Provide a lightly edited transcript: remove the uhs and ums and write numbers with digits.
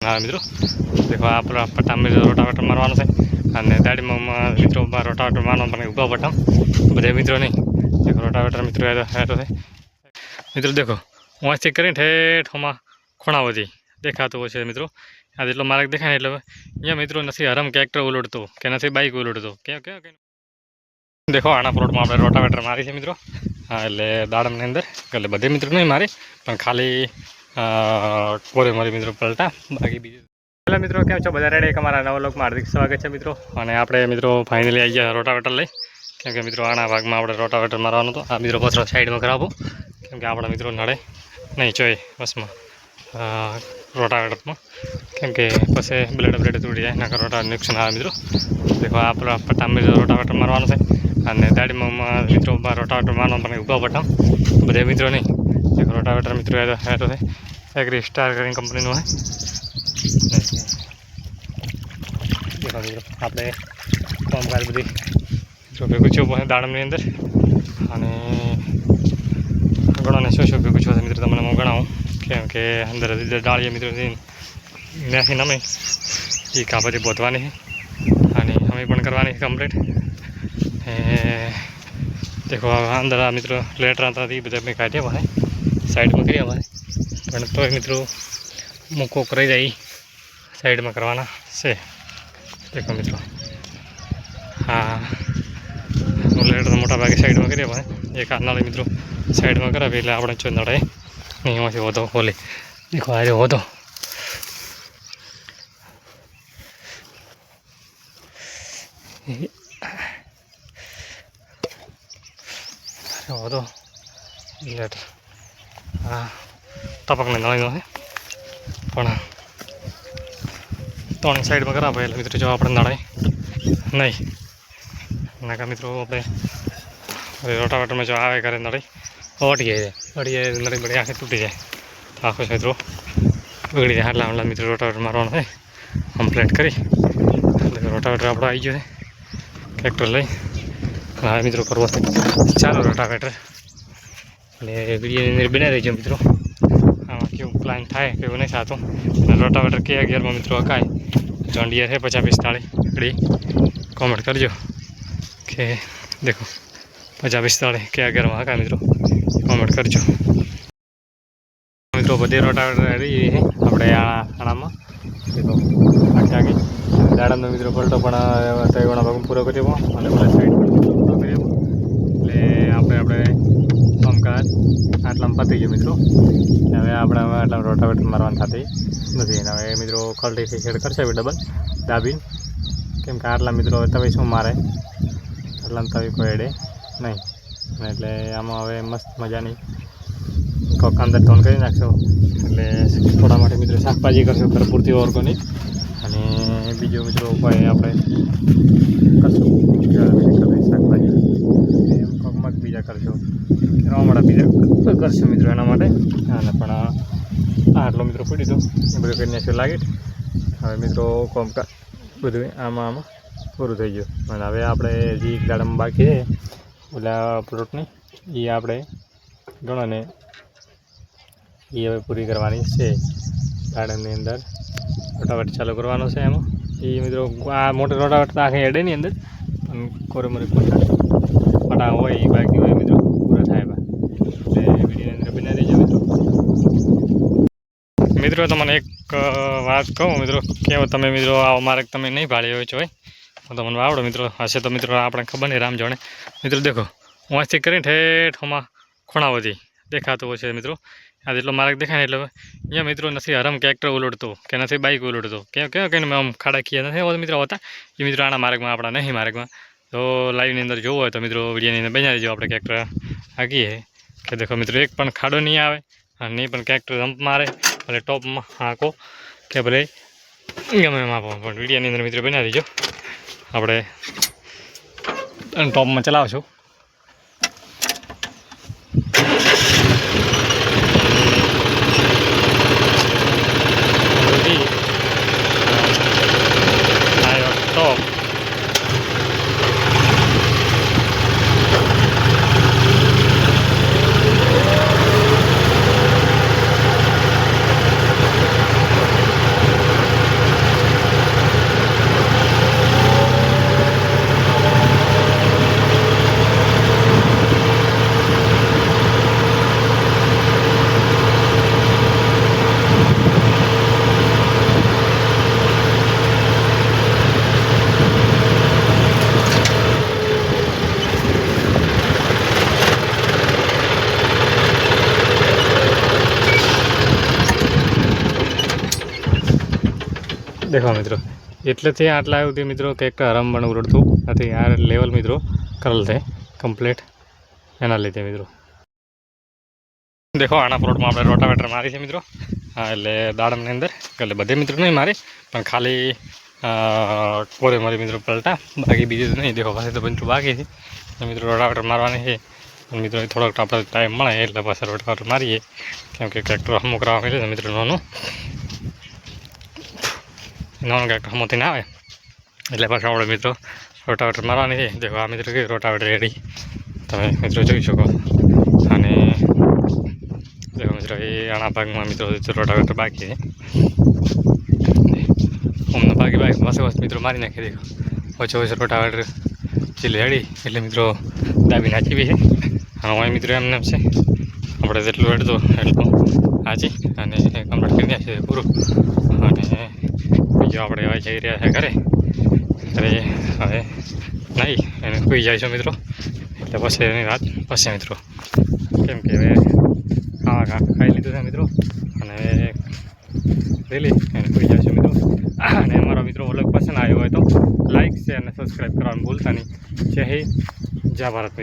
हाँ मित्रों देखो आप पट्टा में रोटावेटर मारवा है दाड़ी में मित्रों रोटावेटर मारवा ऊभा पट्टा बधे मित्रों नहीं देखो रोटावेटर मित्रों है मित्रों देखो वहाँ से करें ठेठ हम खूणावती देखातो है मित्रों आ जो मार्ग देखाय एट अँ मित्रों नहीं हरम ट्रेक्टर उलटतो के नहीं बाइक उलटतो क्या क्या देखो आना प्लॉट में अपने रोटावेटर मारी है मित्रों हाँ एट दाड़म अंदर એટલે બધે मित्रों नहीं मारे પણ खाली कोरे मारी मित्रों पलटा बाकी बीजे हेलो मित्रों केम छो बधा रेडी अमरा नवा लोक में हार्दिक स्वागत है मित्रों और आपणे मित्रों फाइनली आई गया रोटावेटर लई केम के मित्रों आना भाग में आपणे रोटावेटर मारवानुं तो आ मित्रों पछरो साइड में करावो केम के आपणे मित्रों नड़े नहीं चोय बस में रोटावेटर में केम के पछे ब्लेड ब्लेड तूटी जाए ना रोटावेटर नुकसान आवे मित्रों देखो आप पट्टा में रोटावेटर मारवानुं छे अने दाड़ी में मित्रों रोटावेटर मारवा ऊभा पट्टा बधे मित्रों नहीं देखो रोटावेटर मित्रों है एग्री स्टार कंपनी है देखो मित्रों आपणे कामकाज बधी जो भेगुं छे दाड़मनी अंदर अने घणो ने शो भेगुं छे मित्रों तमने हूँ गणावुं केम के अंदर डाळीए मित्रों न्याथी नमे ये कापती बोतवानी है अने हमें पण करवानी है कम्प्लीट देखो अंदर आ मित्रों लेटरा था बधा मैं काढ़िया भाई साइड में करिया भाई पण तो मित्रों मूको कराई जाए साइड में करवाना से देखो मित्रों हाँ लेटर मोटा भागे साइड में करिए भाई एक आना मित्रों साइड में करा એટલે આપણે ચો નડે નહીં એમાંથી હોતો ખોલે देखो आ रहे होतो होतो लेटर हाँ टपक ने नळी है पण त्रण साइड में करा भाई मित्रों जो अपने नड़े नहीं नाका मित्रों अपने रोटावेटर में जो आवे करे नड़ी ओटी जाए नड़ी बड़ी आँखें तूटी जाए तो आखो मित्रों बगड़ी जाए हल्ला मित्रों रोटावेटर मारवा है कम्प्लीट करी रोटावेटर आप आई गए ट्रेक्टर लई हाँ मित्रों करवा चालो रोटावेटर वीडियो बना रही मित्रों हाँ क्यों प्लान थाय क्यों नहीं थतो रोटावेटर क्या गियर में मित्रों अकाय जॉन डियर है 50-45 घड़ी कॉमेंट करजो के देखो 50-45 क्या गियर में अकाय मित्रों कॉमेंट करजो मित्रों बधी रोटावेटर रेडी है अपने आना में देखो आगे आगे दाड़ा में मित्रों पलटो पण तयवाना भाग पूरा कर साइड पूरो कर अपने कामकाज आटला पती गयो मित्रों हमें अपने आटला रोटावेटर मारवा थी नहीं हमें मित्रों क्वालिटी सेट करशे डबल दाबीन केम के आटला मित्रों तवे शू मारे आटला तवे कोई एडे नहीं एटले आम हमें मस्त मजानी कोक अंदर टोन कर नाखशो एटले थोड़ा माटे मित्रों शाकभाजी करशो घर पूरती ऑर्गेनिक अने बीजो मित्रों उपाय आपणे करशो शाकभाजी कोक मग बीजा करशो रमड़ा बीजा करशो मित्रों एना माटे अने पण आटलो मित्रों पड़ी दो बधुं करी नाख्यो लाइट हवे मित्रों कामकाज बधुं आमां पूरुं थई गयुं अने हवे आपणे हजी एक दाड़ामां बाकी छे ओला प्लॉटनी ए आपणे गणो ने ये हवे पूरी करवानी छे गार्डननी अंदर रोटावेटर चालू करवानो छे एमां ए मित्रों आ मोटो रोटावेटर आखे एडे नी अंदर पण कोरे मोरे पटा होय ए बाकी होय मित्रों पूरा थाय बा એટલે વિડિયો અંદર બના દેજો मित्रों तमने एक बात कहूँ मित्रों केव तमे मित्रों आ मार्ग तमे नहीं भाड़ी हो भाई तो तमने आवड़ो मित्रों हसे तो मित्रों आपने खबर नहीं राम जाने मित्रों देखो वहाँ से करें ठेठ हम खूणावती देखातो है मित्रों आ जो मार्ग देखाय एट अँ मित्रों नहीं हरम ट्रेक्टर उलटतो के नहीं बाइक उलटतो क्या क्या कहीं आम खाड़ा किया नहीं मित्रों होता ये मित्रों आना मार्ग में अपना नहीं मार्ग में तो लाइव अंदर जो हो तो मित्रों वीडियो बना दीजिए आप ट्रेक्टर आगे है कि देखो मित्रों एक पण खाड़ो नहीं आए नहीं पण ट्रेक्टर जंप मारे भले टॉप में हाँको के भले गमे आपो वीडियो अंदर मित्रों बना दीजो अपने टॉप में चलावशो टॉप દેખો મિત્રો એટલેથી આટલા સુધી મિત્રો કે એક રમવાનું ઉરડતું નથી આ લેવલ મિત્રો કરેલ છે કમ્પ્લીટ એના લીધે મિત્રો દેખો આના પ્લોટમાં આપણે રોટાવેટર મારી છે મિત્રો હા એટલે દાડમની અંદર એટલે બધે મિત્રો નહીં મારી પણ ખાલી કોરે મારી મિત્રો પલટા બાકી બીજું તો નહીં દેખો પાસે તો મિત્રો બાકી છે મિત્રો રોટાવેટર મારવાની છે પણ મિત્રો થોડોક આપણે ટાઈમ મળે એટલે પાછા રોટાવેટર મારીએ કેમ કે ટ્રેક્ટર હમું કરવા મળે છે મિત્રો નાનું ટ્રેક્ટર હમોથી ના આવે એટલે પાછા આપણે મિત્રો રોટાવેટર મારવાની છે દેખો આ મિત્રો કે રોટાવેટર રેડી તમે મિત્રો જોઈ શકો અને દેખો મિત્રો એ આના ભાગમાં મિત્રો રોટાવેટર બાકી છે અમને બાકી બસ મિત્રો મારી નાખી દેખો ઓછો ઓછો રોટાવેટર ચીલી હેડી એટલે મિત્રો દાબી નાખી બી છે અને હું મિત્રો એમને છે આપણે જેટલું હેડતો એટલું હાજી અને કમ્પ્લીટ કરી નાખીએ પૂરું અને બીજો આપણે હવે જઈ રહ્યા છે ઘરે હવે નહીં એને કોઈ જાય છે મિત્રો એટલે પછી એની વાત પછી મિત્રો કેમ કે હવે ખાઈ લીધું છે મિત્રો અને રેલી એને કોઈ જાય છે મિત્રો અને અમારો મિત્રો વ્લોગ પસંદ આવ્યો હોય તો લાઈક શેર અને સબસ્ક્રાઈબ કરવાનું ભૂલતા નહીં જય હિન્દ જય ભારત.